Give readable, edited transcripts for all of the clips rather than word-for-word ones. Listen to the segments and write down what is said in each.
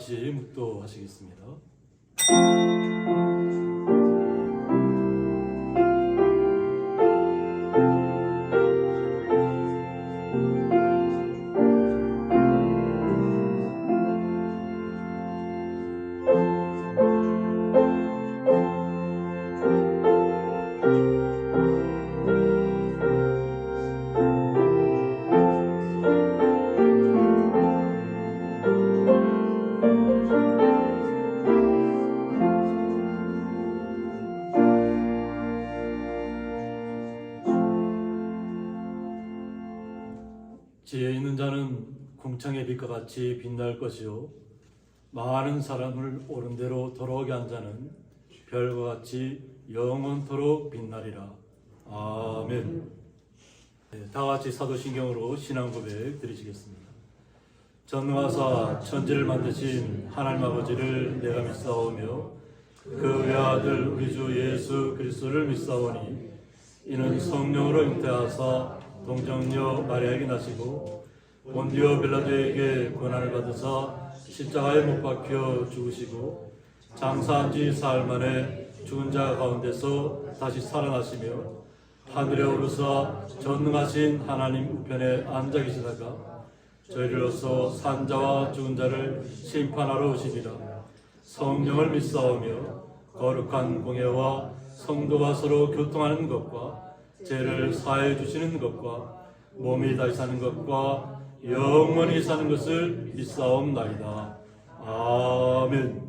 같이 묵도하시겠습니다. 지혜 있는 자는 궁창의 빛과 같이 빛날 것이요 많은 사람을 옳은 대로 돌아오게 한 자는 별과 같이 영원토록 빛나리라. 아멘. 네, 다 같이 사도신경으로 신앙 고백 드리시겠습니다. 전능하사 천지를 만드신 하나님 아버지를 내가 믿사오며 그 외아들 우리 주 예수 그리스도를 믿사오니 이는 성령으로 잉태하사 동정녀 마리아에게 나시고 본디오 빌라도에게 고난을 받으사 십자가에 못 박혀 죽으시고 장사한 지 사흘 만에 죽은 자 가운데서 다시 살아나시며 하늘에 오르사 전능하신 하나님 우편에 앉아 계시다가 저희로서 산자와 죽은 자를 심판하러 오시리라. 성령을 믿사오며 거룩한 공예와 성도가 서로 교통하는 것과 죄를 사해 주시는 것과 몸이 다시 사는 것과 영원히 사는 것을 믿사옵나이다. 아멘.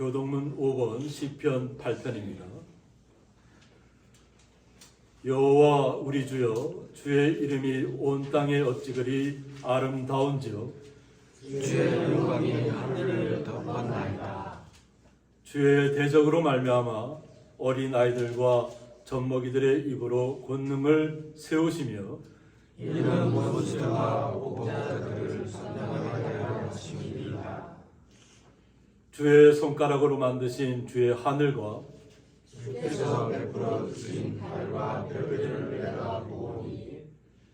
교동문 5번 시편 8편입니다. 여호와 우리 주여, 주의 이름이 온 땅에 어찌 그리 아름다운지요. 주의 영광이 하늘을 덮었나이다. 주의 대적으로 말미암아 어린 아이들과 젖먹이들의 입으로 권능을 세우시며 이는 원수와 보복자들을 선장하게 하심이니이다. 주의 손가락으로 만드신 주의 하늘과 주께서 베풀어 주신 달과 별들을 내가 보오니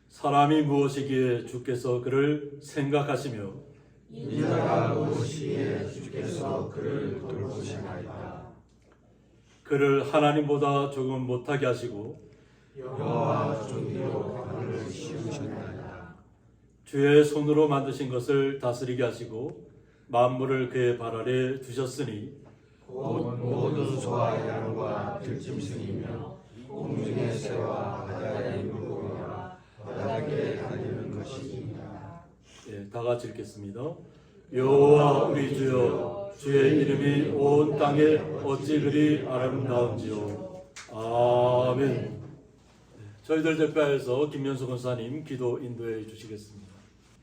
사람이 무엇이기에 주께서 그를 생각하시며 인자가 무엇이기에 주께서 그를 돌보시나이다. 그를 하나님보다 조금 못하게 하시고 여호와 존귀로 하늘을 씌우셨나이다. 주의 손으로 만드신 것을 다스리게 하시고 만물을 그의 발 아래 두셨으니 곧 모든 소와 양과 들짐승이며 공중의 새와 바다의 물고기와 바닥에 다니는 것이니라. 다 같이 읽겠습니다. 여호와 우리 주여 주의 이름이 온 땅에 어찌 그리 아름다운지요. 아멘. 저희들 대표하여서 김연수 권사님 기도 인도해 주시겠습니다.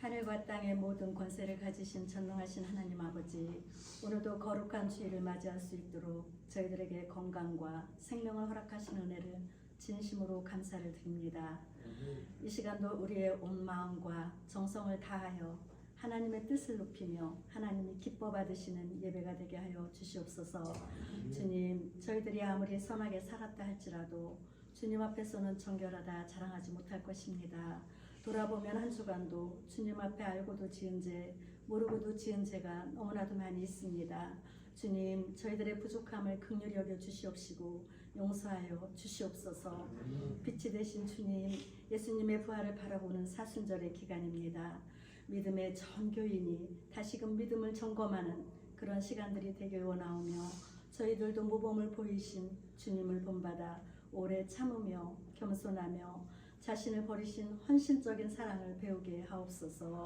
하늘과 땅의 모든 권세를 가지신 전능하신 하나님 아버지, 오늘도 거룩한 주일을 맞이할 수 있도록 저희들에게 건강과 생명을 허락하신 은혜를 진심으로 감사를 드립니다. 이 시간도 우리의 온 마음과 정성을 다하여 하나님의 뜻을 높이며 하나님이 기뻐 받으시는 예배가 되게 하여 주시옵소서. 주님, 저희들이 아무리 선하게 살았다 할지라도 주님 앞에서는 정결하다 자랑하지 못할 것입니다. 돌아보면 한 주간도 주님 앞에 알고도 지은 죄, 모르고도 지은 죄가 너무나도 많이 있습니다. 주님, 저희들의 부족함을 긍휼히 여겨 주시옵시고 용서하여 주시옵소서. 빛이 되신 주님, 예수님의 부활을 바라보는 사순절의 기간입니다. 믿음의 전교인이 다시금 믿음을 점검하는 그런 시간들이 되길 원하오며, 저희들도 모범을 보이신 주님을 본받아 오래 참으며 겸손하며 자신을 버리신 헌신적인 사랑을 배우게 하옵소서.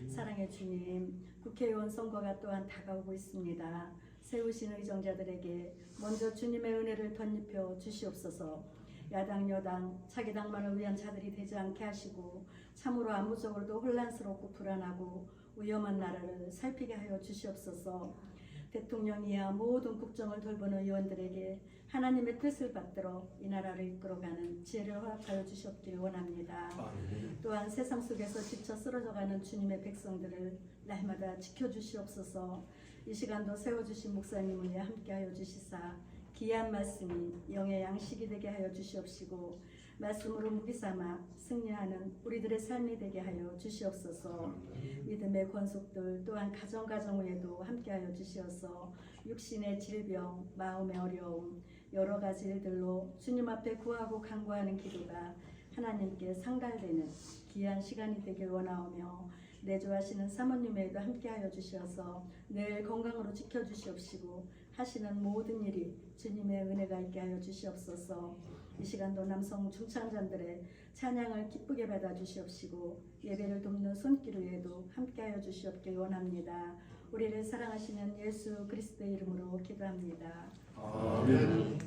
사랑의 주님, 국회의원 선거가 또한 다가오고 있습니다. 세우신 의정자들에게 먼저 주님의 은혜를 덧입혀 주시옵소서. 야당 여당 자기 당만을 위한 자들이 되지 않게 하시고 참으로 안무적으로도 혼란스럽고 불안하고 위험한 나라를 살피게 하여 주시옵소서. 대통령이야 모든 국정을 돌보는 의원들에게 하나님의 뜻을 받들어 이 나라를 이끌어가는 지혜를 허락하여 주시옵기를 원합니다. 또한 세상 속에서 지쳐 쓰러져가는 주님의 백성들을 날마다 지켜주시옵소서. 이 시간도 세워주신 목사님을 위해 함께하여 주시사 귀한 말씀이 영의 양식이 되게 하여 주시옵시고 말씀으로 무기삼아 승리하는 우리들의 삶이 되게 하여 주시옵소서. 믿음의 권속들 또한 가정 위에도 함께하여 주시어서 육신의 질병, 마음의 어려움, 여러 가지 일들로 주님 앞에 구하고 간구하는 기도가 하나님께 상달되는 귀한 시간이 되길 원하오며, 내조하시는 사모님에도 함께하여 주시어서 늘 건강으로 지켜주시옵시고 하시는 모든 일이 주님의 은혜가 있게 하여 주시옵소서. 이 시간도 남성 중창자들의 찬양을 기쁘게 받아 주시옵시고 예배를 돕는 손길 위에도 함께하여 주시옵길 원합니다. 우리를 사랑하시는 예수 그리스도의 이름으로 기도합니다. 아멘.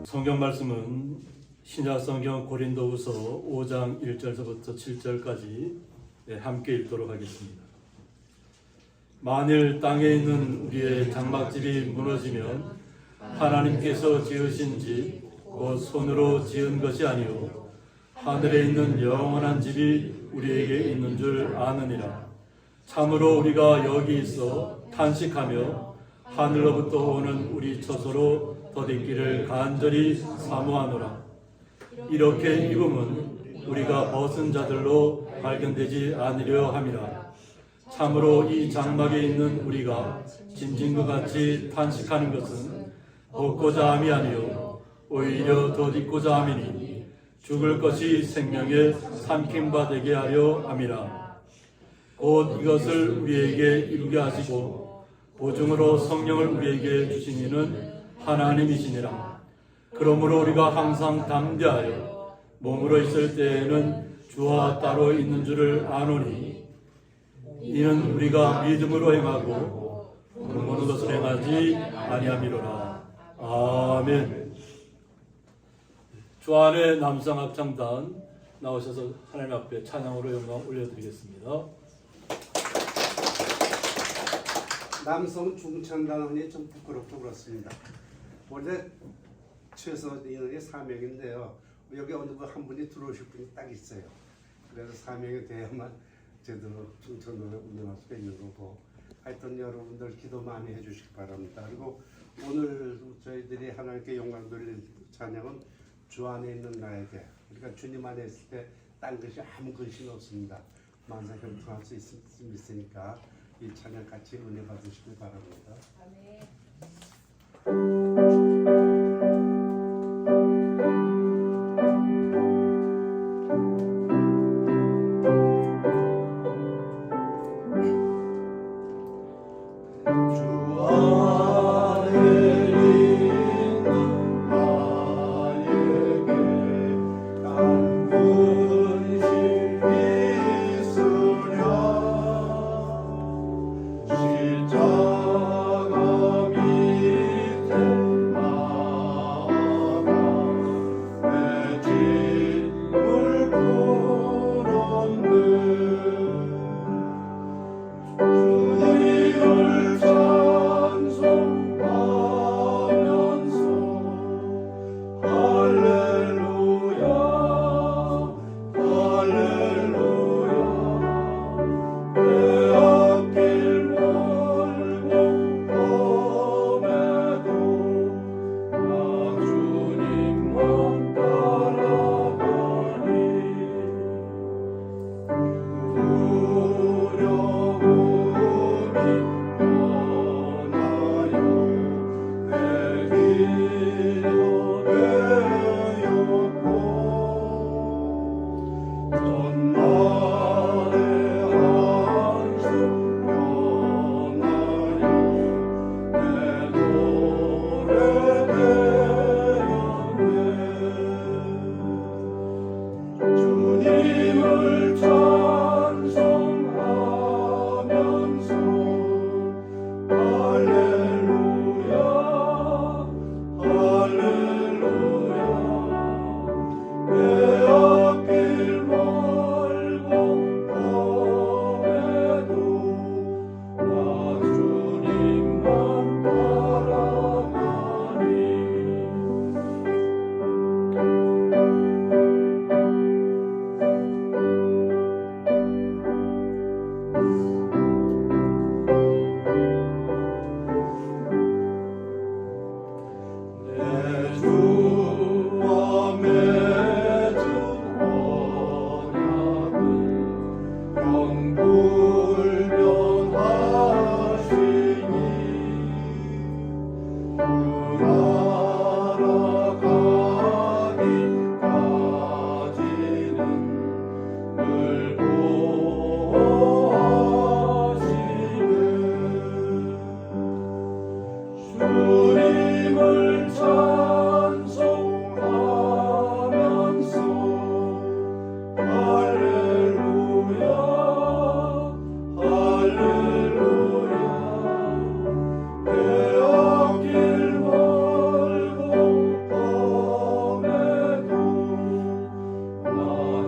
성경 말씀은 신약성경 고린도후서 5장 1절서부터 7절까지 함께 읽도록 하겠습니다. 만일 땅에 있는 우리의 장막집이 무너지면 하나님께서 지으신 집 곧 손으로 지은 것이 아니요 하늘에 있는 영원한 집이 우리에게 있는 줄 아느니라. 참으로 우리가 여기 있어 탄식하며 하늘로부터 오는 우리 처소로 덧있기를 간절히 사모하노라. 이렇게 입음은 우리가 벗은 자들로 발견되지 않으려 함이라. 참으로 이 장막에 있는 우리가 짐진것 같이 탄식하는 것은 벗고자 함이 아니요 오히려 덧입고자 함이니 죽을 것이 생명에 삼킨 바 되게 하려 함이라. 곧 이것을 우리에게 이루게 하시고 보증으로 성령을 우리에게 주신 이는 하나님이시니라. 그러므로 우리가 항상 담대하여 몸으로 있을 때에는 주와 따로 있는 줄을 아노니 이는 우리가 믿음으로 행하고 모든 것을 행하지 아니함이로라. 아멘. 주 안의 남성합창단 나오셔서 하나님 앞에 찬양으로 영광 올려드리겠습니다. 남성 중창단원이 좀 부끄럽고 그렇습니다. 원래 최소 인원이 4명인데요. 여기 어느 한 분이 들어오실 분이 딱 있어요. 그래서 4명이 돼야만 제대로 중창단을 운영할 수 있는 거고, 하여튼 여러분들 기도 많이 해주시기 바랍니다. 그리고 오늘 저희들이 하나님께 영광 돌릴 찬양은 주 안에 있는 나에게, 그러니까 주님 안에 있을 때 딴 것이 아무 것이 없습니다. 만사형통할 수 있으니까 이 찬양 같이 은혜 받으시길 바랍니다. 아멘. 찬송하면서 할렐루야 할렐루야 빼앗길 멀고 험해도 나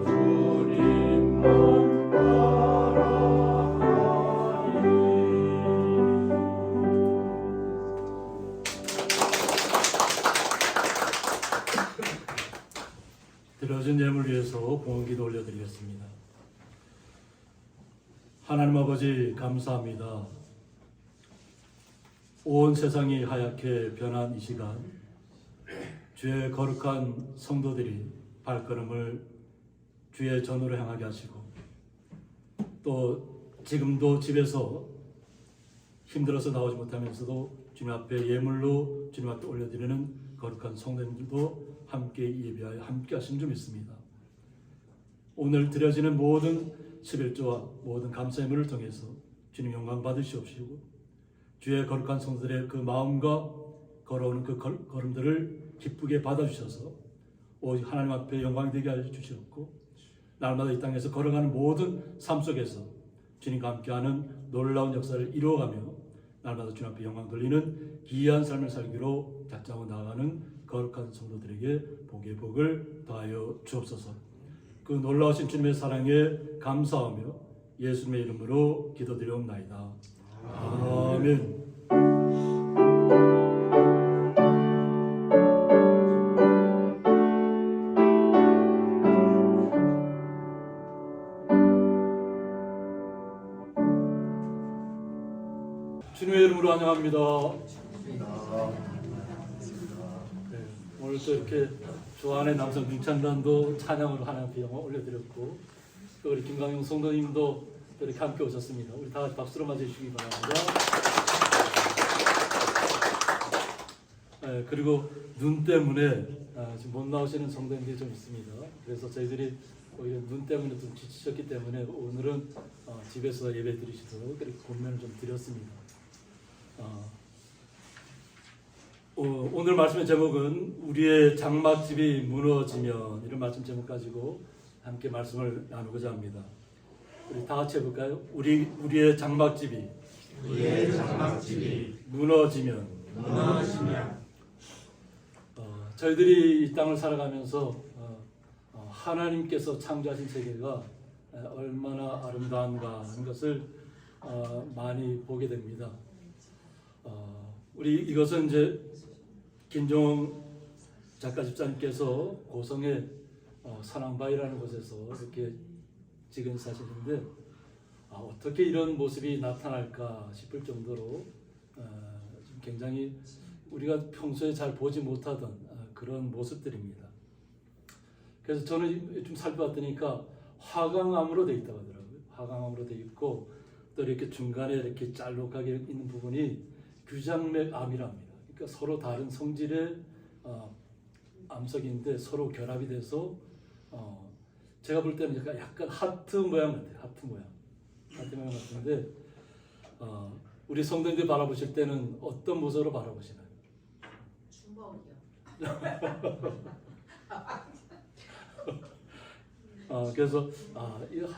주님만 바라보니. 드려진 예물 위해서 봉헌기도 올려드리겠습니다. 하나님 아버지 감사합니다. 온 세상이 하얗게 변한 이 시간, 주의 거룩한 성도들이 발걸음을 주의 전으로 향하게 하시고, 또 지금도 집에서 힘들어서 나오지 못하면서도 주님 앞에 예물로 주님 앞에 올려드리는 거룩한 성도님들도 함께 예배하여 함께 하신 줄 믿습니다. 오늘 드려지는 모든 11조와 모든 감사 예물을 통해서 주님 영광 받으시옵시고, 주의 거룩한 성도들의 그 마음과 걸어오는 그 걸음들을 기쁘게 받아주셔서 오직 하나님 앞에 영광이 되게 하여 주시옵고, 날마다 이 땅에서 걸어가는 모든 삶 속에서 주님과 함께하는 놀라운 역사를 이루어가며 날마다 주님 앞에 영광 돌리는 귀한 삶을 살기로 작정하고 나아가는 거룩한 성도들에게 복의 복을 더하여 주옵소서. 그 놀라우신 주님의 사랑에 감사하며 예수님의 이름으로 기도드리옵나이다. 아멘. 주님의 이름으로 환영합니다. 네, 오늘 또 이렇게 좋아하는 남성 김찬단도 찬양으로 하나님 앞에 영광 올려드렸고, 또 우리 김강용 성도님도 또 이렇게 함께 오셨습니다. 우리 다 같이 박수로 맞이해주시기 바랍니다. 네, 그리고 눈 때문에 지금 못 나오시는 성도님들이 좀 있습니다. 그래서 저희들이 오히려 눈 때문에 좀 지치셨기 때문에 오늘은 집에서 예배 드리시도록 이렇게 권면을 좀 드렸습니다. 오늘 말씀의 제목은 우리의 장막집이 무너지면, 이런 말씀 제목 가지고 함께 말씀을 나누고자 합니다. 우리 다 같이 해볼까요? 우리의 장막집이 무너지면 저희들이 이 땅을 살아가면서 하나님께서 창조하신 세계가 얼마나 아름다운가 하는 것을 많이 보게 됩니다. 우리 이것은 이제 김종웅 작가 집사님께서 고성의 산왕바위라는 곳에서 이렇게 찍은 사진인데, 어떻게 이런 모습이 나타날까 싶을 정도로 굉장히 우리가 평소에 잘 보지 못하던 그런 모습들입니다. 그래서 저는 좀 살펴봤더니까 화강암으로 되어 있다고 하더라고요. 화강암으로 되어 있고, 또 이렇게 중간에 이렇게 짤록하게 있는 부분이 규장맥암이랍니다. 그러니까 서로 다른 성질의 암석인데 서로 결합이 돼서 제가 볼 때는 약간 하트 모양 같아요. 하트 모양 같은데 우리 성도님들 바라보실 때는 어떤 모습으로 바라보시나요? 주먹이요. 그래서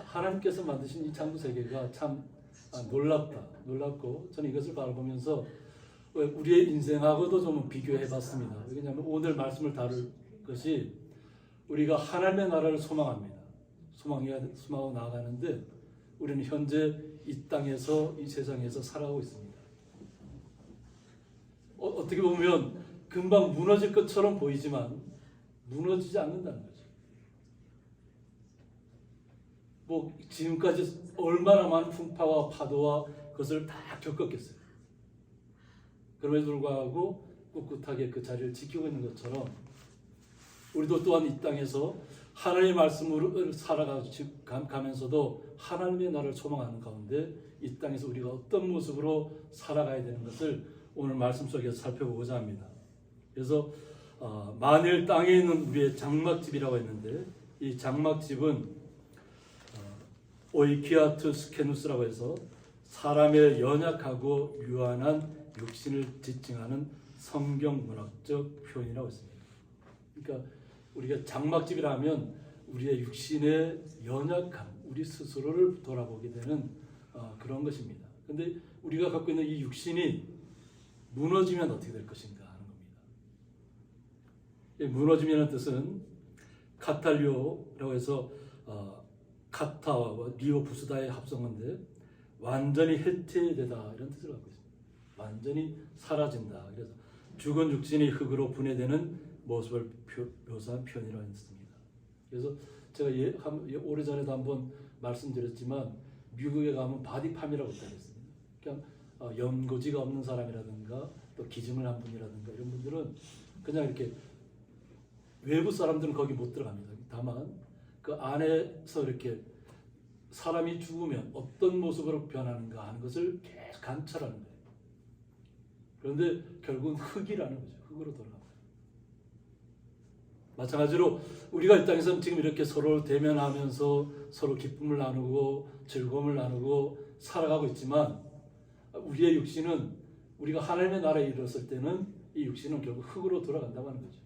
하나님께서 만드신 이 창조 세계가 참 놀랍고, 저는 이것을 바라보면서 우리의 인생하고도 좀 비교해봤습니다. 왜냐하면 오늘 말씀을 다룰 것이 우리가 하나님의 나라를 소망합니다. 소망하고 나아가는데 우리는 현재 이 땅에서, 이 세상에서 살아가고 있습니다. 어떻게 보면 금방 무너질 것처럼 보이지만 무너지지 않는다는 거죠. 뭐 지금까지 얼마나 많은 풍파와 파도와 그것을 다 겪었겠어요. 그럼에도 불구하고 꿋꿋하게 그 자리를 지키고 있는 것처럼 우리도 또한 이 땅에서 하나님의 말씀으로 살아가면서도 하나님의 나라를 소망하는 가운데 이 땅에서 우리가 어떤 모습으로 살아가야 되는 것을 오늘 말씀 속에서 살펴보고자 합니다. 그래서 만일 땅에 있는 우리의 장막집이라고 했는데, 이 장막집은 오이키아투 스케누스라고 해서 사람의 연약하고 유한한 육신을 지칭하는 성경 문학적 표현이라고 했습니다. 그러니까 우리가 장막집이라면 우리의 육신의 연약함, 우리 스스로를 돌아보게 되는 그런 것입니다. 그런데 우리가 갖고 있는 이 육신이 무너지면 어떻게 될 것인가 하는 겁니다. 이 무너지면의 뜻은 카탈리오라고 해서 카타와 리오 부수다의 합성어인데 완전히 해체되다 이런 뜻을 갖고 있습니다. 완전히 사라진다. 그래서 죽은 육신이 흙으로 분해되는 모습을 묘사한 표현이라고 했습니다. 그래서 제가 오래전에도 한번 말씀드렸지만 미국에 가면 바디팜이라고 있습니다. 그냥 연고지가 없는 사람이라든가 또 기증을 한 분이라든가 이런 분들은 그냥 이렇게 외부 사람들은 거기 못 들어갑니다. 다만 그 안에서 이렇게 사람이 죽으면 어떤 모습으로 변하는가 하는 것을 계속 관찰하는 거예요. 그런데 결국은 흙이라는 거죠. 흙으로 돌아갑니다. 마찬가지로 우리가 이 땅에서 지금 이렇게 서로 대면하면서 서로 기쁨을 나누고 즐거움을 나누고 살아가고 있지만 우리의 육신은 우리가 하나님의 나라에 이르렀을 때는 이 육신은 결국 흙으로 돌아간다고 하는 거죠.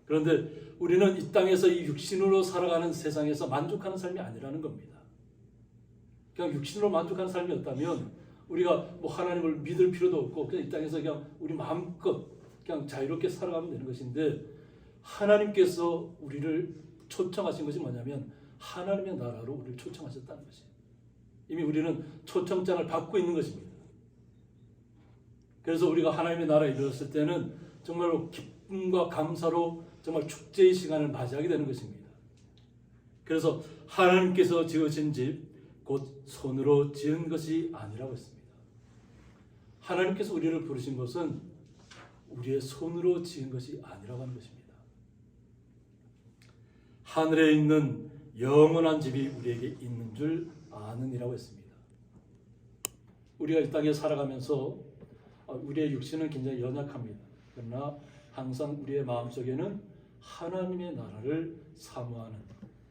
그런데 우리는 이 땅에서 이 육신으로 살아가는 세상에서 만족하는 삶이 아니라는 겁니다. 그냥 육신으로 만족하는 삶이었다면 우리가 뭐 하나님을 믿을 필요도 없고 그냥 이 땅에서 그냥 우리 마음껏 그냥 자유롭게 살아가면 되는 것인데 하나님께서 우리를 초청하신 것이 뭐냐면 하나님의 나라로 우리를 초청하셨다는 것이에요. 이미 우리는 초청장을 받고 있는 것입니다. 그래서 우리가 하나님의 나라에 이르렀을 때는 정말로 기쁨과 감사로 정말 축제의 시간을 맞이하게 되는 것입니다. 그래서 하나님께서 지으신 집 곧 손으로 지은 것이 아니라고 했습니다. 하나님께서 우리를 부르신 것은 우리의 손으로 지은 것이 아니라고 하는 것입니다. 하늘에 있는 영원한 집이 우리에게 있는 줄 아느니라고 했습니다. 우리가 이 땅에 살아가면서 우리의 육신은 굉장히 연약합니다. 그러나 항상 우리의 마음속에는 하나님의 나라를 사모하는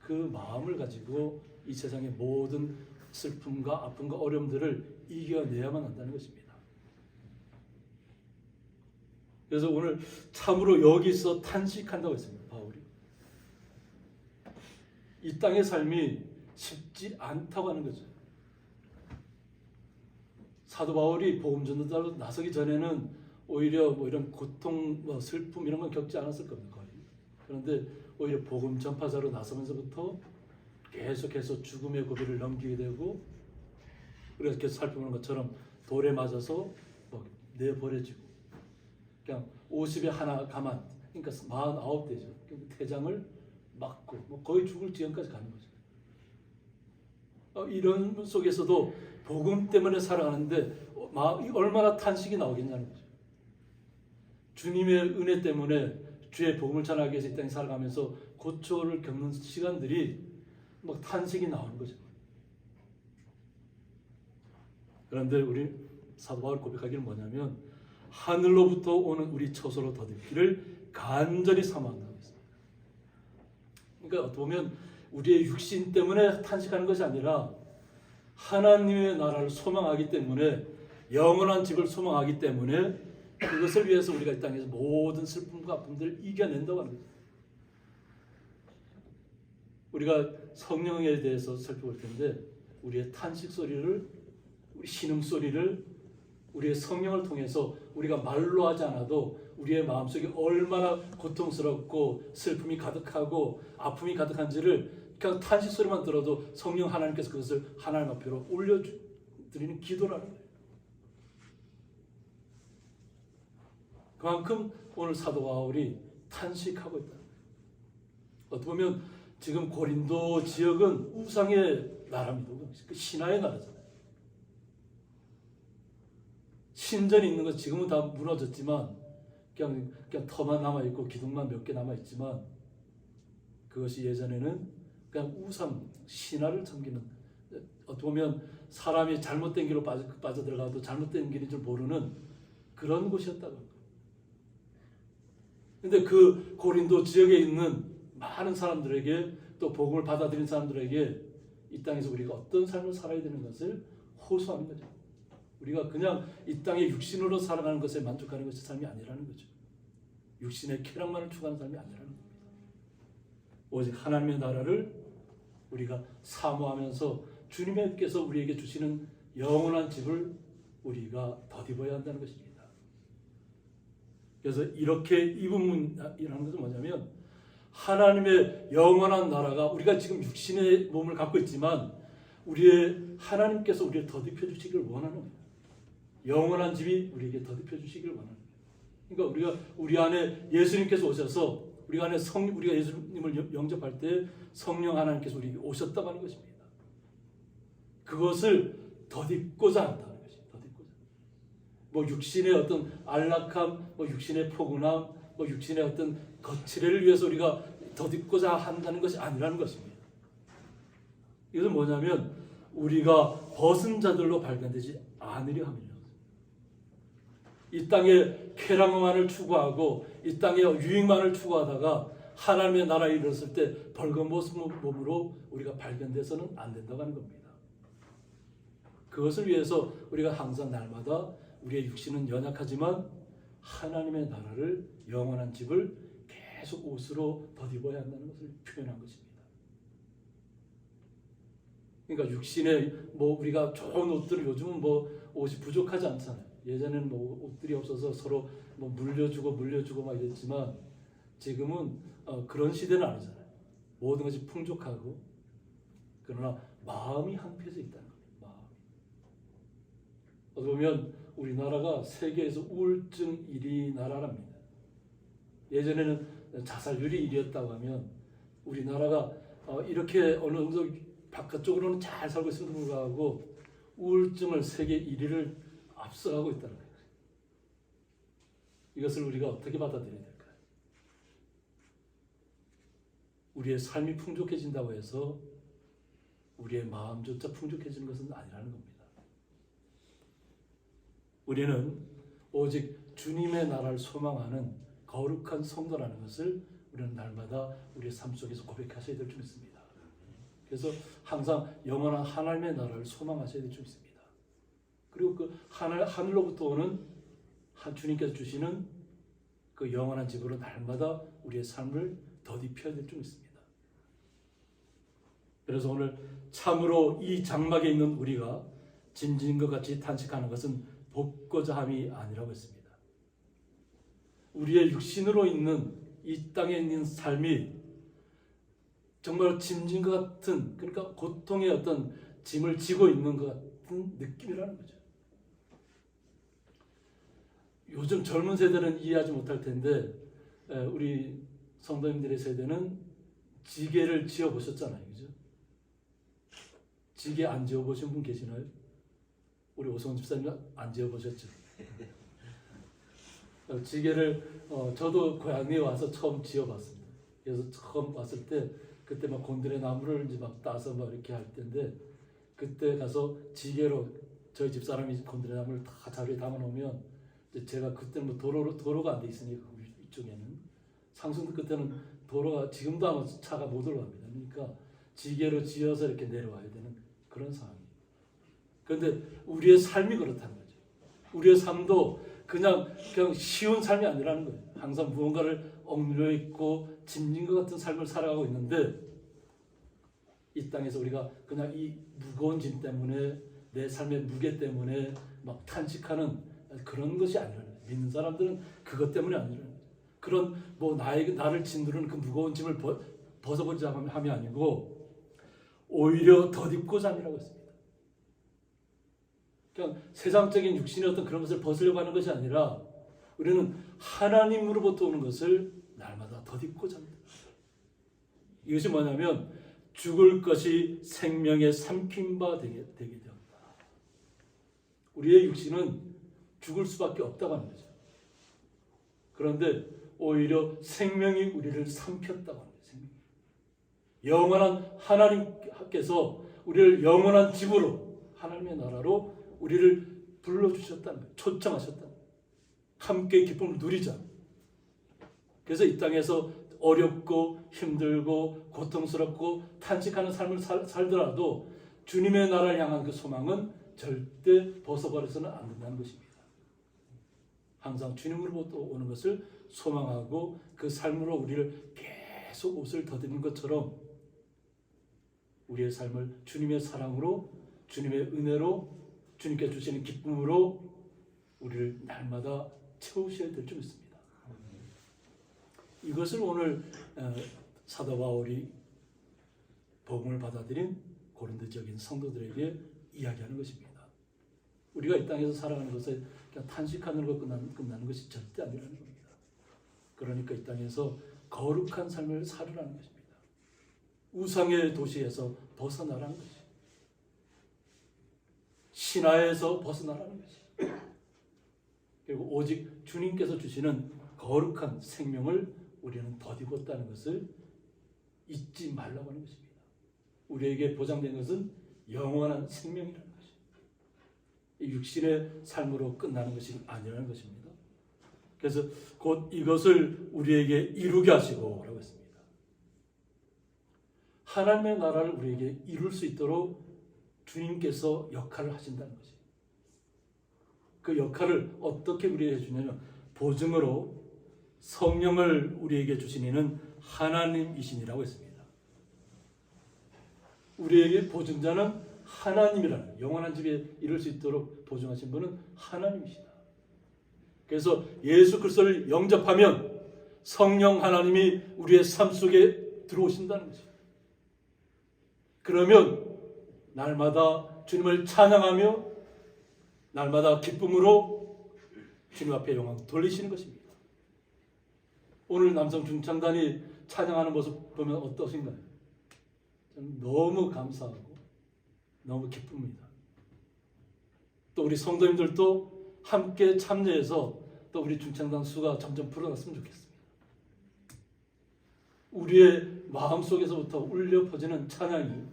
그 마음을 가지고 이 세상의 모든 슬픔과 아픔과 어려움들을 이겨내야만 한다는 것입니다. 그래서 오늘 참으로 여기서 탄식한다고 했습니다. 바울이. 이 땅의 삶이 쉽지 않다고 하는 거죠. 사도 바울이 복음 전도자로 나서기 전에는 오히려 뭐 이런 고통, 슬픔 이런 건 겪지 않았을 겁니다. 거의. 그런데 오히려 복음 전파자로 나서면서부터 계속해서 죽음의 고비를 넘기게 되고 그래서 계속 살펴보는 것처럼 돌에 맞아서 내버려지고 그냥 50에 하나 가만 그러니까 49대죠. 태장을 맞고 거의 죽을 지경까지 가는 거죠. 이런 속에서도 복음 때문에 살아가는데 얼마나 탄식이 나오겠냐는 거죠. 주님의 은혜 때문에 주의 복음을 전하기 위해서 이 땅에 살아가면서 고초를 겪는 시간들이 막 탄식이 나오는 거죠. 그런데 우리 사도 바울 고백하기는 뭐냐면 하늘로부터 오는 우리 처소로 더듬기를 간절히 사모한다고 했습니다. 그러니까 어떻게 보면 우리의 육신 때문에 탄식하는 것이 아니라 하나님의 나라를 소망하기 때문에 영원한 집을 소망하기 때문에 그것을 위해서 우리가 이 땅에서 모든 슬픔과 아픔들을 이겨낸다고 하는 거죠. 우리가 성령에 대해서 살펴볼 텐데 우리의 탄식 소리를 우리 신음 소리를 우리의 성령을 통해서 우리가 말로 하지 않아도 우리의 마음속에 얼마나 고통스럽고 슬픔이 가득하고 아픔이 가득한지를 그냥 탄식 소리만 들어도 성령 하나님께서 그것을 하나님 앞으로 올려드리는 기도라는 거예요. 그만큼 오늘 사도 바울이 탄식하고 있다. 어떻게 보면 지금 고린도 지역은 우상의 나라입니다. 그 신화의 나라잖아요. 신전이 있는 것 지금은 다 무너졌지만 그냥 터만 남아있고 기둥만 몇 개 남아있지만 그것이 예전에는 그냥 우상, 신화를 섬기는 어떻게 보면 사람이 잘못된 길로 빠져들어가도 잘못된 길인 줄 모르는 그런 곳이었다고. 근데 그 고린도 지역에 있는 많은 사람들에게 또 복음을 받아들인 사람들에게 이 땅에서 우리가 어떤 삶을 살아야 되는 것을 호소하는 거죠. 우리가 그냥 이 땅에 육신으로 살아가는 것에 만족하는 것이 삶이 아니라는 거죠. 육신의 쾌락만을 추구하는 삶이 아니라는 겁니다. 오직 하나님의 나라를 우리가 사모하면서 주님께서 우리에게 주시는 영원한 집을 우리가 덧입어야 한다는 것입니다. 그래서 이렇게 입음이라는 것은 뭐냐면 하나님의 영원한 나라가 우리가 지금 육신의 몸을 갖고 있지만 우리의 하나님께서 우리를 덧입혀 주시기를 원하는 거예요. 영원한 집이 우리에게 덧입혀 주시기를 원하는 거예요. 그러니까 우리 안에 예수님께서 오셔서 우리가 예수님을 영접할 때 성령 하나님께서 우리에게 오셨다고 하는 것입니다. 그것을 덧입고자 한다는 것이 덧입고자. 뭐 육신의 어떤 안락함, 뭐 육신의 포근함, 뭐 육신의 어떤 거칠애를 위해서 우리가 덧입고자 한다는 것이 아니라는 것입니다. 이것은 뭐냐면 우리가 벗은 자들로 발견되지 않으려 함이라. 이 땅의 쾌락만을 추구하고 이 땅의 유익만을 추구하다가 하나님의 나라에 이르렀을 때 벌거벗은 몸으로 우리가 발견돼서는 안 된다고 하는 겁니다. 그것을 위해서 우리가 항상 날마다 우리의 육신은 연약하지만 하나님의 나라를 영원한 집을 계속 옷으로 덧입어야 한다는 것을 표현한 것입니다. 그러니까 육신에 뭐 우리가 좋은 옷들을 요즘은 뭐 옷이 부족하지 않잖아요. 예전에는 뭐 옷들이 없어서 서로 뭐 물려주고 막 이랬지만 지금은 그런 시대는 아니잖아요. 모든 것이 풍족하고 그러나 마음이 한패해져 있다는 겁니다. 어떻게 보면 우리나라가 세계에서 우울증 1위 나라랍니다. 예전에는 자살률이 1위였다고 하면 우리나라가 이렇게 어느 정도 바깥쪽으로는 잘 살고 있음에도 불구하고 우울증을 세계 1위를 앞서가고 있다는 거예요. 이것을 우리가 어떻게 받아들여야 될까요? 우리의 삶이 풍족해진다고 해서 우리의 마음조차 풍족해지는 것은 아니라는 겁니다. 우리는 오직 주님의 나라를 소망하는 거룩한 성도라는 것을 우리는 날마다 우리의 삶 속에서 고백하셔야 될 줄 믿습니다. 그래서 항상 영원한 하나님의 나라를 소망하셔야 될 줄 믿습니다. 그리고 그 하늘로부터 오는 주님께서 주시는 그 영원한 집으로 날마다 우리의 삶을 덧입혀야 될 줄 믿습니다. 그래서 오늘 참으로 이 장막에 있는 우리가 짐진 것 같이 탄식하는 것은 복고자 함이 아니라고 했습니다. 우리의 육신으로 있는 이 땅에 있는 삶이 정말 짐진 것 같은, 그러니까 고통의 어떤 짐을 지고 있는 것 같은 느낌이라는 거죠. 요즘 젊은 세대는 이해하지 못할 텐데 우리 성도님들의 세대는 지게를 지어보셨잖아요. 그죠? 지게 안 지어보신 분 계시나요? 우리 오성훈 집사님 안 지어보셨죠? 지게를 저도 고향에 와서 처음 지어봤습니다. 그래서 처음 왔을 때 그때 막 곤드레 나무를 이제 막 따서 막 이렇게 할 때인데 그때 가서 지게로 저희 집사람이 곤드레 나무를 다 자리에 담아 놓으면 이제 제가 그때는 뭐 도로가 안 돼 있으니까 이쪽에는 상승도 끝에는 도로가 지금도 아마 차가 못 올라갑니다. 그러니까 지게로 지어서 이렇게 내려와야 되는 그런 상황이에요. 그런데 우리의 삶이 그렇다는 거죠. 우리의 삶도 그냥 쉬운 삶이 아니라는 거예요. 항상 무언가를 억눌려 있고 짐진 것 같은 삶을 살아가고 있는데 이 땅에서 우리가 그냥 이 무거운 짐 때문에 내 삶의 무게 때문에 막 탄식하는 그런 것이 아니라는 거예요. 믿는 사람들은 그것 때문에 아니라는 거예요. 그런 뭐 나를 짓누르는 그 무거운 짐을 벗어보자 함이 아니고 오히려 덧입고자 함이라고 했습니다. 그냥 세상적인 육신의 어떤 그런 것을 벗으려고 하는 것이 아니라 우리는 하나님으로부터 오는 것을 날마다 덧입고자 합니다. 이것이 뭐냐면 죽을 것이 생명의 삼킨 바 되게 되었다. 우리의 육신은 죽을 수밖에 없다고 하는 거죠. 그런데 오히려 생명이 우리를 삼켰다고 하는 거예요. 영원한 하나님께서 우리를 영원한 집으로 하나님의 나라로 우리를 불러주셨다는 거예요. 초청하셨다는 거예요. 함께 기쁨을 누리자. 그래서 이 땅에서 어렵고 힘들고 고통스럽고 탄식하는 삶을 살더라도 주님의 나라를 향한 그 소망은 절대 벗어버려서는 안 된다는 것입니다. 항상 주님으로부터 오는 것을 소망하고 그 삶으로 우리를 계속 옷을 더듬는 것처럼 우리의 삶을 주님의 사랑으로, 주님의 은혜로, 주님께 주시는 기쁨으로 우리를 날마다 채우셔야 될 줄 믿습니다. 이것을 오늘 사도 바울이 복음을 받아들인 고린도 지역인 성도들에게 이야기하는 것입니다. 우리가 이 땅에서 살아가는 것에 그냥 탄식하는 것 끝나는 것이 절대 아니라는 겁니다. 그러니까 이 땅에서 거룩한 삶을 살으라는 것입니다. 우상의 도시에서 벗어나라는 것이, 신화에서 벗어나라는 것이, 그리고 오직 주님께서 주시는 거룩한 생명을 우리는 덧입었다는 것을 잊지 말라고 하는 것입니다. 우리에게 보장된 것은 영원한 생명이라는 것입니다. 이 육신의 삶으로 끝나는 것이 아니라는 것입니다. 그래서 곧 이것을 우리에게 이루게 하시고 라고 했습니다. 하나님의 나라를 우리에게 이룰 수 있도록 주님께서 역할을 하신다는 것이에요. 그 역할을 어떻게 우리에게 해주냐면 보증으로 성령을 우리에게 주시는 하나님이시니라고 했습니다. 우리에게 보증자는 하나님이라는, 영원한 집에 이룰 수 있도록 보증하신 분은 하나님이시다. 그래서 예수 그리스도를 영접하면 성령 하나님이 우리의 삶 속에 들어오신다는 것입니다. 그러면 날마다 주님을 찬양하며 날마다 기쁨으로 주님 앞에 영광 돌리시는 것입니다. 오늘 남성 중창단이 찬양하는 모습 보면 어떠신가요? 저는 너무 감사하고 너무 기쁩니다. 또 우리 성도님들도 함께 참여해서 또 우리 중창단 수가 점점 불어났으면 좋겠습니다. 우리의 마음속에서부터 울려 퍼지는 찬양이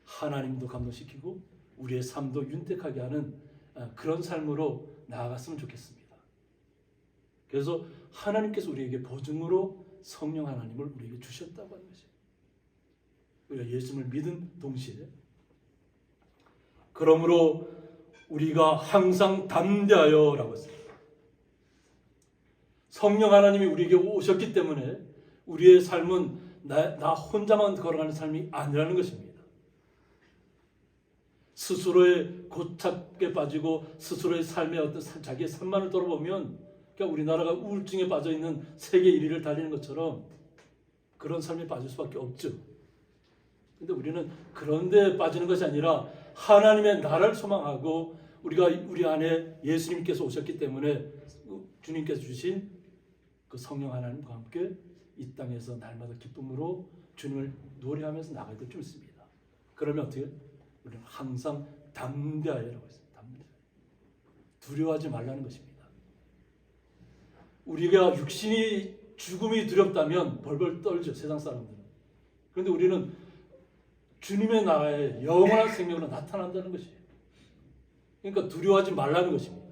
하나님도 감동시키고 우리의 삶도 윤택하게 하는 그런 삶으로 나아갔으면 좋겠습니다. 그래서 하나님께서 우리에게 보증으로 성령 하나님을 우리에게 주셨다고 하는 것이에요. 우리가 예수님을 믿은 동시에 그러므로 우리가 항상 담대하여 라고 했습니다. 성령 하나님이 우리에게 오셨기 때문에 우리의 삶은 나 혼자만 걸어가는 삶이 아니라는 것입니다. 스스로의 고착에 빠지고 스스로의 삶의 어떤 자기의 삶만을 돌아보면 그러니까 우리나라가 우울증에 빠져있는 세계 1위를 달리는 것처럼 그런 삶에 빠질 수밖에 없죠. 근데 우리는 그런 데 빠지는 것이 아니라 하나님의 나라를 소망하고 우리가 우리 안에 예수님께서 오셨기 때문에 주님께서 주신 그 성령 하나님과 함께 이 땅에서 날마다 기쁨으로 주님을 노래하면서 나가야 될 줄 믿습니다. 그러면 어떻게? 우리는 항상 담대하여라고 했습니다. 담대하여. 두려워하지 말라는 것입니다. 우리가 육신이 죽음이 두렵다면 벌벌 떨죠. 세상 사람들은. 그런데 우리는 주님의 나라에 영원한 생명으로 나타난다는 것이에요. 그러니까 두려워하지 말라는 것입니다.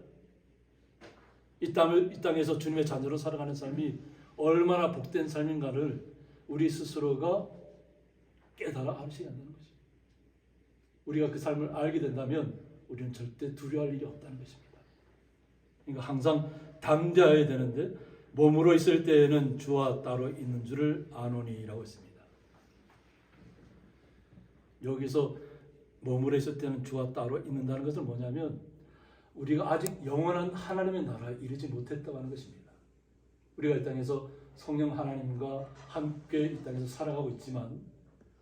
이 땅에서 주님의 자녀로 살아가는 삶이 얼마나 복된 삶인가를 우리 스스로가 깨달아 알으셔야 한다는 것입니다. 우리가 그 삶을 알게 된다면 우리는 절대 두려워할 일이 없다는 것입니다. 그러니까 항상 담대해야 되는데 몸으로 있을 때에는 주와 따로 있는 줄을 아노니라고 했습니다. 여기서 몸으로 있을 때는 주와 따로 있는다는 것은 뭐냐면 우리가 아직 영원한 하나님의 나라에 이르지 못했다고 하는 것입니다. 우리가 이 땅에서 성령 하나님과 함께 이 땅에서 살아가고 있지만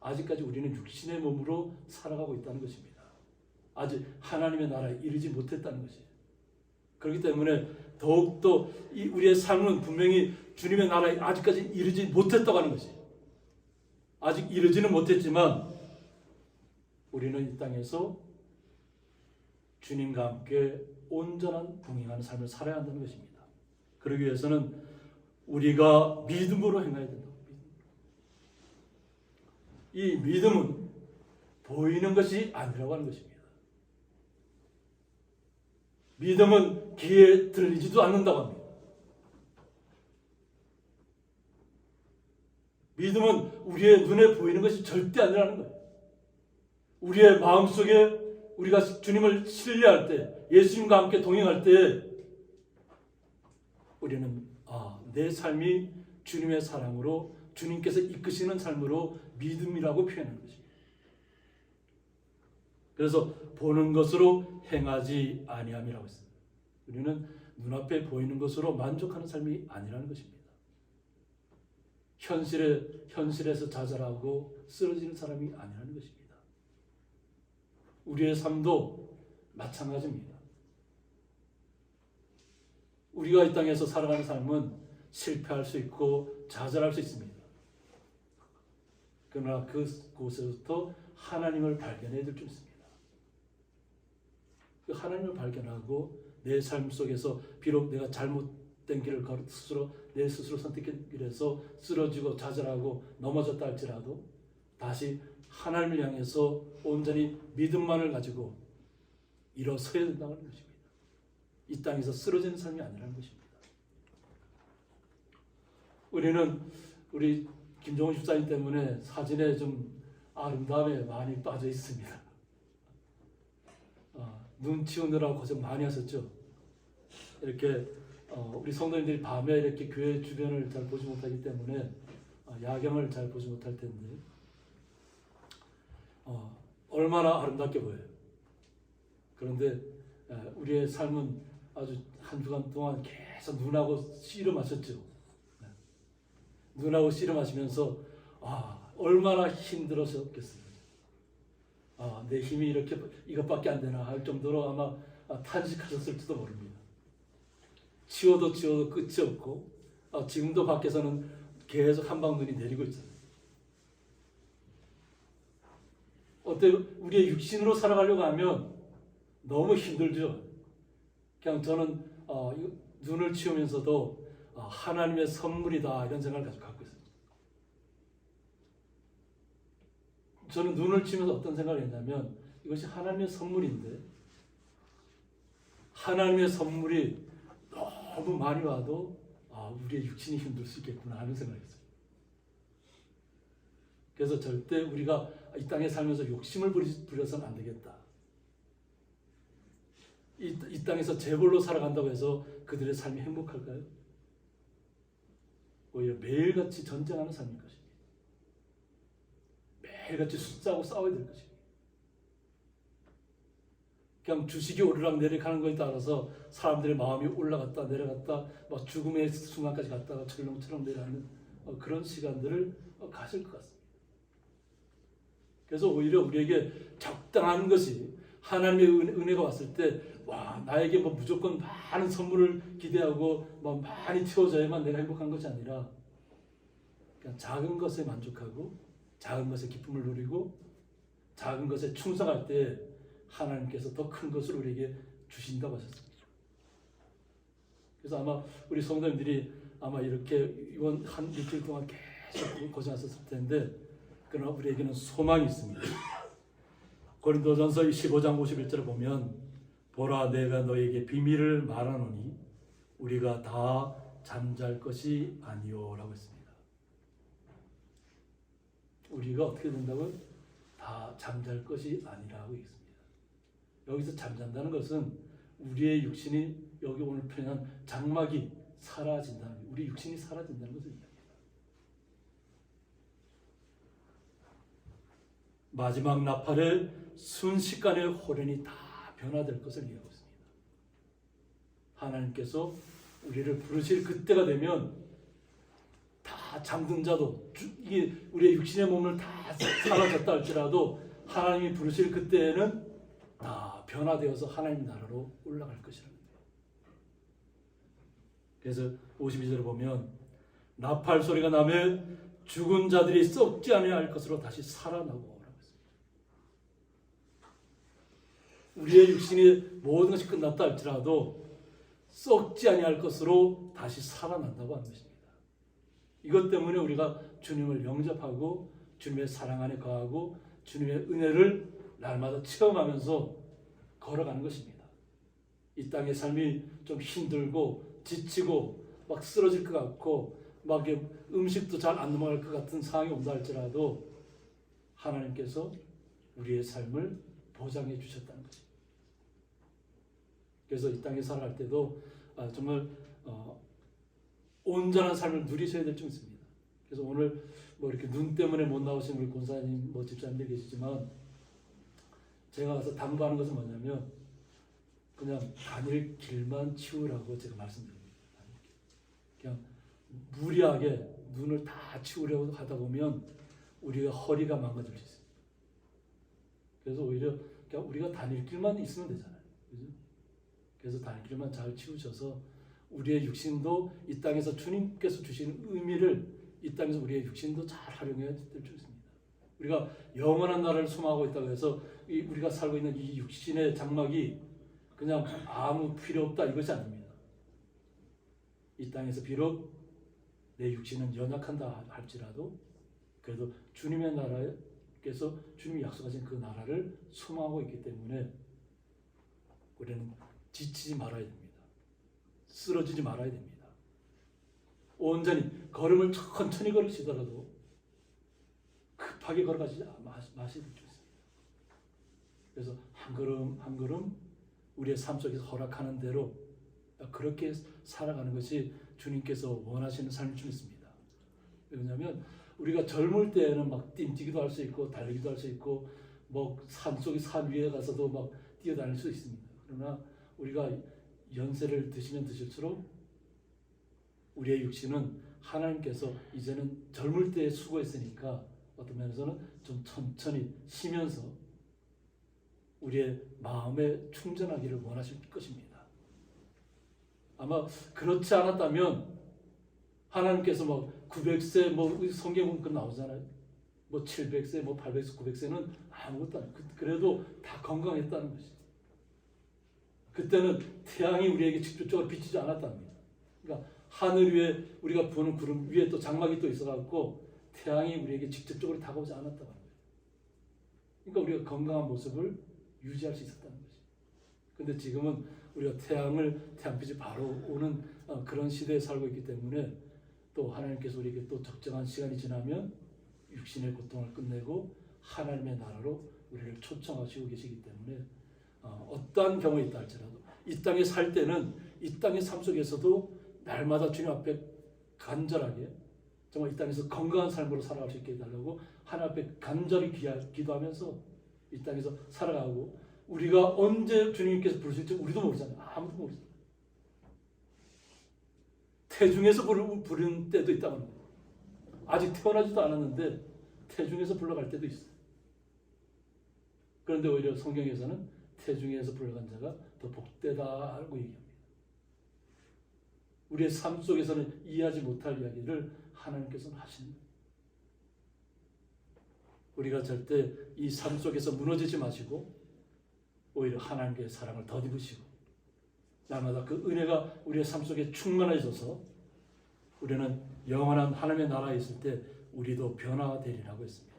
아직까지 우리는 육신의 몸으로 살아가고 있다는 것입니다. 아직 하나님의 나라에 이르지 못했다는 것이에요. 그렇기 때문에 더욱더 우리의 삶은 분명히 주님의 나라에 아직까지 이르지 못했다고 하는 것이에요. 아직 이르지는 못했지만 우리는 이 땅에서 주님과 함께 온전한 동행하는 삶을 살아야 한다는 것입니다. 그러기 위해서는 우리가 믿음으로 행해야 된다. 이 믿음은 보이는 것이 아니라고 하는 것입니다. 믿음은 귀에 들리지도 않는다고 합니다. 믿음은 우리의 눈에 보이는 것이 절대 아니라는 거예요. 우리의 마음속에 우리가 주님을 신뢰할 때, 예수님과 함께 동행할 때 우리는 내 삶이 주님의 사랑으로, 주님께서 이끄시는 삶으로 믿음이라고 표현하는 것입니다. 그래서 보는 것으로 행하지 아니함이라고 했습니다. 우리는 눈앞에 보이는 것으로 만족하는 삶이 아니라는 것입니다. 현실에서 좌절하고 쓰러지는 사람이 아니라는 것입니다. 우리의 삶도 마찬가지입니다. 우리가 이 땅에서 살아가는 삶은 실패할 수 있고 좌절할 수 있습니다. 그러나 그곳에서부터 하나님을 발견해야 될 줄 있습니다. 그 하나님을 발견하고 내 삶 속에서 비록 내가 잘못된 길을 내 스스로 선택한 길에서 쓰러지고 좌절하고 넘어졌다 할지라도 다시 하나님을 향해서 온전히 믿음만을 가지고 일어서야 된다는 것입니다. 이 땅에서 쓰러지는 삶이 아니라는 것입니다. 우리 김종훈 집사님 때문에 사진에 좀 아름다움에 많이 빠져 있습니다. 눈 치우느라고 고생 많이 하셨죠. 이렇게 우리 성도님들이 밤에 이렇게 교회 주변을 잘 보지 못하기 때문에 야경을 잘 보지 못할 텐데 얼마나 아름답게 보여요. 그런데 우리의 삶은 아주 한 주간 동안 계속 눈하고 씨름하셨죠. 눈하고 씨름하시면서 얼마나 힘들었겠어요. 내 힘이 이렇게 이것밖에 안 되나 할 정도로 아마 탄식하셨을지도 모릅니다. 치워도 끝이 없고 지금도 밖에서는 계속 한방눈이 내리고 있잖아요. 어때요? 우리의 육신으로 살아가려고 하면 너무 힘들죠. 그냥 저는 눈을 치우면서도 하나님의 선물이다 이런 생각을 갖고 있어요. 저는 눈을 치면서 어떤 생각을 했냐면 이것이 하나님의 선물인데 하나님의 선물이 너무 많이 와도 우리의 육신이 힘들 수 있겠구나 하는 생각을 했어요. 그래서 절대 우리가 이 땅에 살면서 욕심을 부려서는 안 되겠다. 이 땅에서 재벌로 살아간다고 해서 그들의 삶이 행복할까요? 오히려 매일같이 전쟁하는 삶일 것입니다. 매일같이 숫자고 싸워야 될 것입니다. 그냥 주식이 오르락내리락 거에 따라서 사람들의 마음이 올라갔다 내려갔다 막 죽음의 순간까지 갔다가 철렁철렁 내려가는 그런 시간들을 가질 것 같습니다. 그래서 오히려 우리에게 적당한 것이 하나님의 은혜가 왔을 때 나에게 무조건 많은 선물을 기대하고 많이 채워져야만 내가 행복한 것이 아니라 그냥 작은 것에 만족하고 작은 것의 기쁨을 누리고 작은 것에 충성할 때 하나님께서 더 큰 것을 우리에게 주신다고 하셨습니다. 그래서 아마 우리 성도님들이 아마 이렇게 이번 한 일주일 동안 계속 고생하셨을 텐데 그러나 우리에게는 소망이 있습니다. 고린도전서 15장 51절을 보면 보라 내가 너에게 비밀을 말하노니 우리가 다 잠잘 것이 아니오라고 했습니다. 우리가 어떻게 된다고요? 다 잠잘 것이 아니라고 했습니다. 여기서 잠잔다는 것은 우리의 육신이 여기 오늘 표현한 장막이 사라진다는 거예요. 우리 육신이 사라진다는 것을 이야기합니다. 마지막 나팔에 순식간에 호련이 다 변화될 것을 이야기하고 있습니다. 하나님께서 우리를 부르실 그때가 되면 다 잠든 자도 이게 우리의 육신의 몸을 다 사라졌다 할지라도 하나님이 부르실 그때에는 다 변화되어서 하나님 나라로 올라갈 것이라는 거예요. 그래서 52절을 보면 나팔 소리가 나며 죽은 자들이 썩지 아니할 것으로 다시 살아나고 우리의 육신이 모든 것이 끝났다 할지라도 썩지 아니할 것으로 다시 살아난다고 하는 것입니다. 이것 때문에 우리가 주님을 영접하고 주님의 사랑 안에 거하고 주님의 은혜를 날마다 체험하면서 걸어가는 것입니다. 이 땅의 삶이 좀 힘들고 지치고 막 쓰러질 것 같고 막 음식도 잘 안 넘어갈 것 같은 상황이 온다 할지라도 하나님께서 우리의 삶을 보장해 주셨다는 거죠. 그래서 이 땅에 살아갈 때도 정말 온전한 삶을 누리셔야 될 줄 믿습니다. 그래서 오늘 뭐 이렇게 눈 때문에 못 나오신 우리 권사님, 뭐 집사님들 계시지만 제가 가서 당부하는 것은 뭐냐면 그냥 다닐 길만 치우라고 제가 말씀드립니다. 그냥 무리하게 눈을 다 치우려고 하다 보면 우리가 허리가 망가질 수 있습니다. 그래서 오히려 그냥 우리가 다닐 길만 있으면 되잖아요. 그죠? 그래서 다닐 길만 잘 치우셔서 우리의 육신도 이 땅에서 주님께서 주시는 의미를 이 땅에서 우리의 육신도 잘 활용해야 될 줄 있습니다. 우리가 영원한 나라를 소망하고 있다고 해서 우리가 살고 있는 이 육신의 장막이 그냥 아무 필요 없다 이것이 아닙니다. 이 땅에서 비록 내 육신은 연약한다 할지라도 그래도 주님의 나라께서 주님이 약속하신 그 나라를 소망하고 있기 때문에 우리는 지치지 말아야 됩니다. 쓰러지지 말아야 됩니다. 온전히 걸음을 천천히 걸으시더라도 급하게 걸어가지 마셔야 될 줄 있습니다. 그래서 한 걸음 한 걸음 우리의 삶 속에서 허락하는 대로 그렇게 살아가는 것이 주님께서 원하시는 삶일 줄 믿습니다. 왜냐하면 우리가 젊을 때에는 막 뛰기도 할 수 있고 달리기도 할 수 있고 뭐 산속에 산 위에 가서도 막 뛰어다닐 수 있습니다. 그러나 우리가 연세를 드시면 드실수록 우리의 육신은 하나님께서 이제는 젊을 때 수고했으니까 어떤 면에서는 좀 천천히 쉬면서 우리의 마음에 충전하기를 원하실 것입니다. 아마 그렇지 않았다면 하나님께서 뭐 900세 뭐 성경 나오잖아요. 뭐 700세, 뭐 800세, 900세는 아무것도 아니에요. 그래도 다 건강했다는 것이죠. 그때는 태양이 우리에게 직접적으로 비치지 않았답니다. 그러니까 하늘 위에 우리가 보는 구름 위에 또 장막이 또 있어갖고 태양이 우리에게 직접적으로 다가오지 않았다는 거예요. 그러니까 우리가 건강한 모습을 유지할 수 있었다는 거죠. 근데 지금은 우리가 태양빛이 바로 오는 그런 시대에 살고 있기 때문에 또 하나님께서 우리에게 또 적정한 시간이 지나면 육신의 고통을 끝내고 하나님의 나라로 우리를 초청하시고 계시기 때문에 어떠한 경우에 있다 할지라도 이 땅에 살 때는 이 땅의 삶 속에서도 날마다 주님 앞에 간절하게 정말 이 땅에서 건강한 삶으로 살아갈 수 있게 해달라고 하나님 앞에 간절히 기도하면서 이 땅에서 살아가고 우리가 언제 주님께서 부르실지 우리도 모르잖아요. 아무도 모르잖아요. 태중에서 부르는 때도 있다는 거예요. 아직 태어나지도 않았는데 태중에서 불러갈 때도 있어요. 그런데 오히려 성경에서는 태중에서 불러간 자가 더 복되다고 얘기합니다. 우리의 삶 속에서는 이해하지 못할 이야기를 하나님께서는 하십니다. 우리가 절대 이 삶 속에서 무너지지 마시고 오히려 하나님의 사랑을 덧입으시고 날마다 그 은혜가 우리의 삶 속에 충만해져서 우리는 영원한 하나님의 나라에 있을 때 우리도 변화되리라고 했습니다.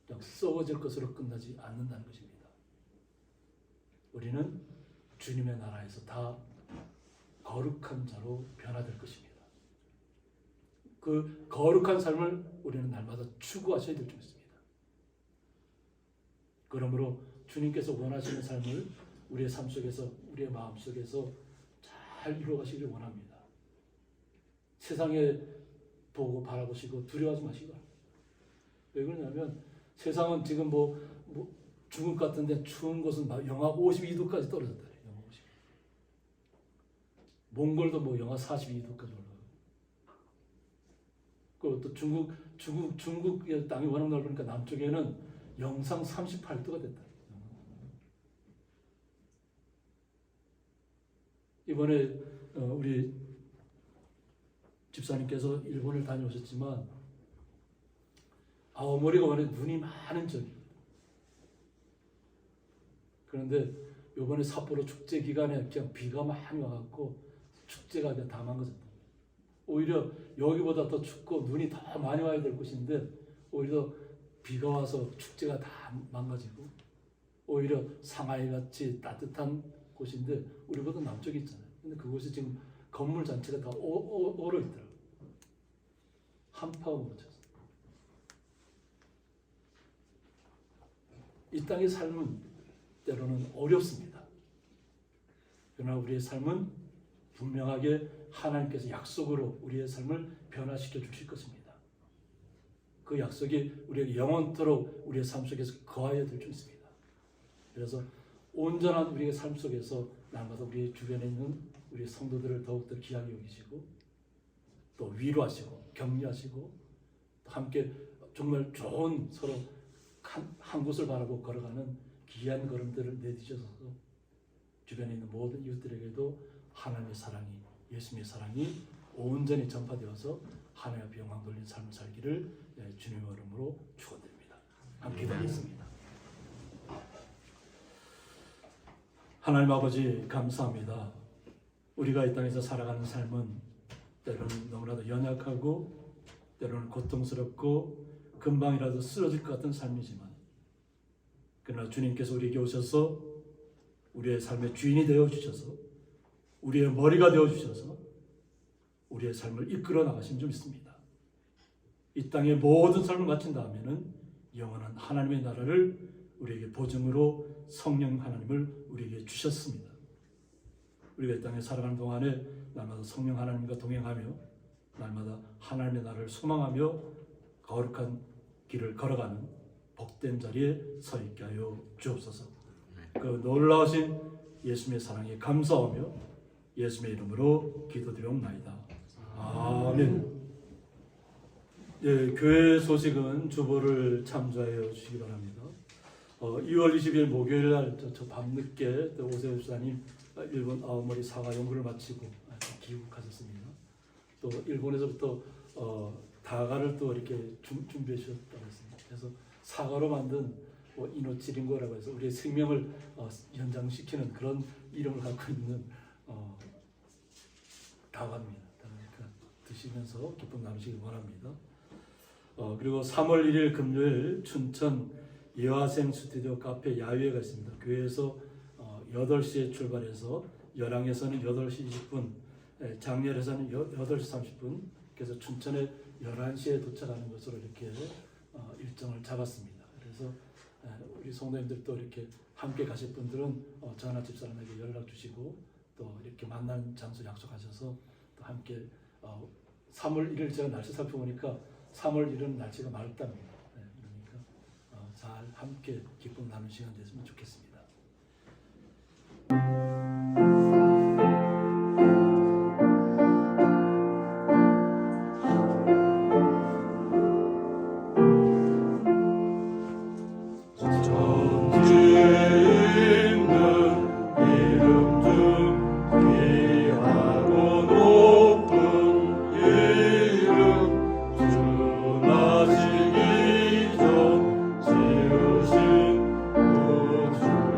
그냥 썩어질 것으로 끝나지 않는다는 것입니다. 우리는 주님의 나라에서 다 거룩한 자로 변화될 것입니다. 그 거룩한 삶을 우리는 날마다 추구하셔야 될 줄 믿습니다. 그러므로 주님께서 원하시는 삶을 우리의 삶 속에서 우리의 마음 속에서 잘 이루어가시길 원합니다. 세상에 보고 바라보시고 두려워하지 마시고. 왜 그러냐면 세상은 지금 뭐 중국 같은 데 추운 곳은 영하 52도까지 떨어졌다. 영하 52도. 몽골도 뭐 영하 42도까지 올라가고. 그리고 또 중국의 땅이 워낙 넓으니까 남쪽에는 영상 38도가 됐다. 이번에 우리 집사님께서 일본을 다녀오셨지만 아오모리가 원래 눈이 많은 지역입니다. 그런데 이번에 삿포로 축제 기간에 그냥 비가 많이 와갖고 축제가 그냥 다 망가졌다. 오히려 여기보다 더 춥고 눈이 더 많이 와야 될 곳인데 오히려 비가 와서 축제가 다 망가지고 오히려 상하이 같이 따뜻한 곳인데 우리보다 남쪽에 있잖아요. 근데 그곳이 지금 건물 전체가 다 얼어 있더라고요. 한파가 묻혀서. 이 땅의 삶은 때로는 어렵습니다. 그러나 우리의 삶은 분명하게 하나님께서 약속으로 우리의 삶을 변화시켜 주실 것입니다. 그 약속이 우리에게 영원토록 우리의 삶 속에서 거하여 될 줄 믿습니다. 그래서 온전한 우리의 삶 속에서 날마다 우리 주변에 있는 우리 성도들을 더욱더 귀하게 여기시고 또 위로하시고 격려하시고 또 함께 정말 좋은 서로 한 곳을 바라보고 걸어가는 귀한 걸음들을 내디뎌서 주변에 있는 모든 이웃들에게도 하나님의 사랑이, 예수님의 사랑이 온전히 전파되어서 하나님 앞에 영광 돌린 삶을 살기를 주님의 이름으로 축원드립니다. 함께 기도하겠습니다. 하나님 아버지 감사합니다. 우리가 이 땅에서 살아가는 삶은 때로는 너무나도 연약하고 때로는 고통스럽고 금방이라도 쓰러질 것 같은 삶이지만 그러나 주님께서 우리에게 오셔서 우리의 삶의 주인이 되어 주셔서 우리의 머리가 되어 주셔서 우리의 삶을 이끌어 나가신 줄 믿습니다. 이 땅의 모든 삶을 마친 다음에는 영원한 하나님의 나라를 우리에게 보증으로 성령 하나님을 우리에게 주셨습니다. 우리가 이 땅에 살아가는 동안에 날마다 성령 하나님과 동행하며 날마다 하나님의 나라를 소망하며 거룩한 길을 걸어가는 복된 자리에 서 있게 하여 주옵소서. 그 놀라우신 예수님의 사랑에 감사하며 예수님의 이름으로 기도드리옵나이다. 아멘. 예, 교회 소식은 주보를 참조하여 주시기 바랍니다. 2월 20일 목요일 날 저 밤늦게 오세훈 집사님 일본 아오모리 사과 연구를 마치고 귀국하셨습니다. 또 일본에서부터 다가를 또 이렇게 준비해 주셨다고 했습니다. 그래서 사과로 만든 이노치린고라고 해서 우리의 생명을 연장시키는 그런 이름을 갖고 있는 다과입니다. 그러니까 드시면서 기쁨 나누시기 원합니다. 그리고 3월 1일 금요일 춘천 예화생 스튜디오 카페 야유회가 있습니다. 교회에서 8시에 출발해서 열왕에서는 8시 20분, 장렬에서는 8시 30분, 그래서 춘천에 11시에 도착하는 것으로 이렇게 일정을 잡았습니다. 그래서 우리 성도님들도 이렇게 함께 가실 분들은 전화 집사람에게 연락 주시고 또 이렇게 만나는 장소 약속하셔서 또 함께 3월 1일 제가 날씨 살펴보니까 3월 1일은 날씨가 맑답니다. 그러니까 잘 함께 기쁨 나누는 시간 됐으면 좋겠습니다. 지으신 우주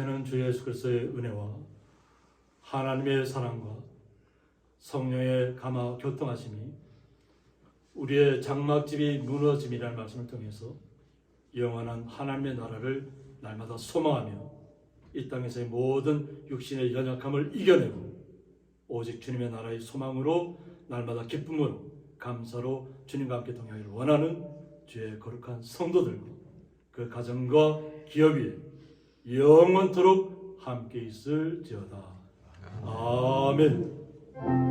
되시는 주 예수 그리스도의 은혜와 하나님의 사랑과 성령의 감화 교통하심이 우리의 장막집이 무너짐이라는 말씀을 통해서 영원한 하나님의 나라를 날마다 소망하며 이 땅에서의 모든 육신의 연약함을 이겨내고 오직 주님의 나라의 소망으로 날마다 기쁨으로 감사로 주님과 함께 동행하기를 원하는 주의 거룩한 성도들과 그 가정과 기업이 영원토록 함께 있을지어다. 아멘.